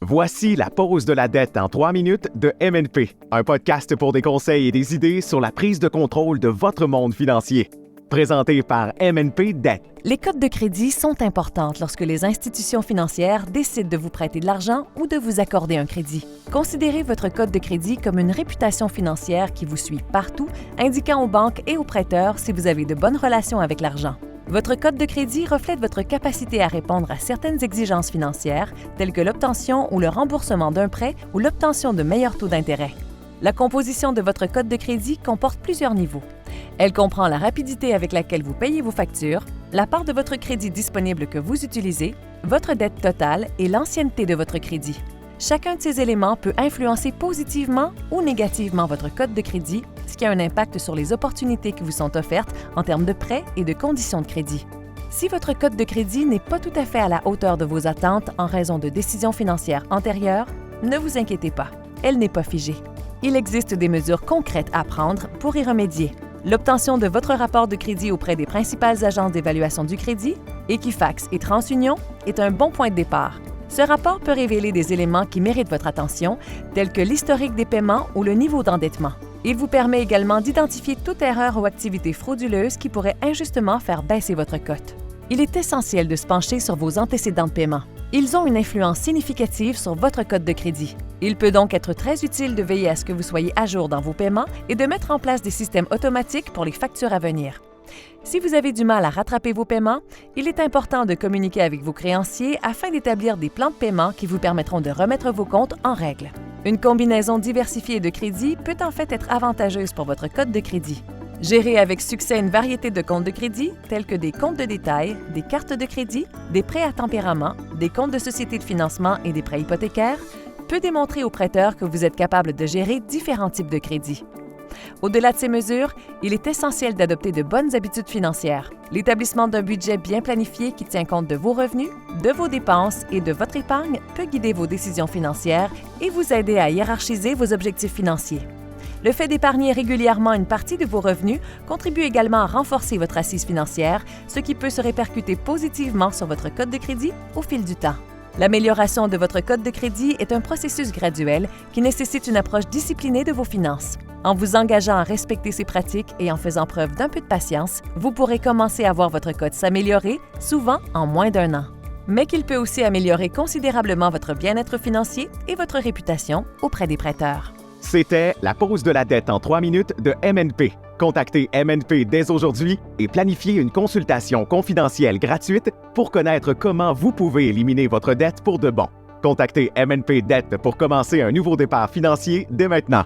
Voici la pause de la dette en 3 minutes de MNP, un podcast pour des conseils et des idées sur la prise de contrôle de votre monde financier. Présenté par MNP Dette. Les cotes de crédit sont importantes lorsque les institutions financières décident de vous prêter de l'argent ou de vous accorder un crédit. Considérez votre cote de crédit comme une réputation financière qui vous suit partout, indiquant aux banques et aux prêteurs si vous avez de bonnes relations avec l'argent. Votre cote de crédit reflète votre capacité à répondre à certaines exigences financières, telles que l'obtention ou le remboursement d'un prêt ou l'obtention de meilleurs taux d'intérêt. La composition de votre cote de crédit comporte plusieurs niveaux. Elle comprend la rapidité avec laquelle vous payez vos factures, la part de votre crédit disponible que vous utilisez, votre dette totale et l'ancienneté de votre crédit. Chacun de ces éléments peut influencer positivement ou négativement votre cote de crédit, ce qui a un impact sur les opportunités qui vous sont offertes en termes de prêts et de conditions de crédit. Si votre cote de crédit n'est pas tout à fait à la hauteur de vos attentes en raison de décisions financières antérieures, ne vous inquiétez pas, elle n'est pas figée. Il existe des mesures concrètes à prendre pour y remédier. L'obtention de votre rapport de crédit auprès des principales agences d'évaluation du crédit, Equifax et TransUnion, est un bon point de départ. Ce rapport peut révéler des éléments qui méritent votre attention, tels que l'historique des paiements ou le niveau d'endettement. Il vous permet également d'identifier toute erreur ou activité frauduleuse qui pourrait injustement faire baisser votre cote. Il est essentiel de se pencher sur vos antécédents de paiement. Ils ont une influence significative sur votre cote de crédit. Il peut donc être très utile de veiller à ce que vous soyez à jour dans vos paiements et de mettre en place des systèmes automatiques pour les factures à venir. Si vous avez du mal à rattraper vos paiements, il est important de communiquer avec vos créanciers afin d'établir des plans de paiement qui vous permettront de remettre vos comptes en règle. Une combinaison diversifiée de crédits peut en fait être avantageuse pour votre cote de crédit. Gérer avec succès une variété de comptes de crédit, tels que des comptes de détail, des cartes de crédit, des prêts à tempérament, des comptes de société de financement et des prêts hypothécaires, peut démontrer aux prêteurs que vous êtes capable de gérer différents types de crédits. Au-delà de ces mesures, il est essentiel d'adopter de bonnes habitudes financières. L'établissement d'un budget bien planifié qui tient compte de vos revenus, de vos dépenses et de votre épargne peut guider vos décisions financières et vous aider à hiérarchiser vos objectifs financiers. Le fait d'épargner régulièrement une partie de vos revenus contribue également à renforcer votre assise financière, ce qui peut se répercuter positivement sur votre cote de crédit au fil du temps. L'amélioration de votre cote de crédit est un processus graduel qui nécessite une approche disciplinée de vos finances. En vous engageant à respecter ces pratiques et en faisant preuve d'un peu de patience, vous pourrez commencer à voir votre cote s'améliorer, souvent en moins d'1 an. Mais qu'il peut aussi améliorer considérablement votre bien-être financier et votre réputation auprès des prêteurs. C'était la pause de la dette en 3 minutes de MNP. Contactez MNP dès aujourd'hui et planifiez une consultation confidentielle gratuite pour connaître comment vous pouvez éliminer votre dette pour de bon. Contactez MNP Dette pour commencer un nouveau départ financier dès maintenant.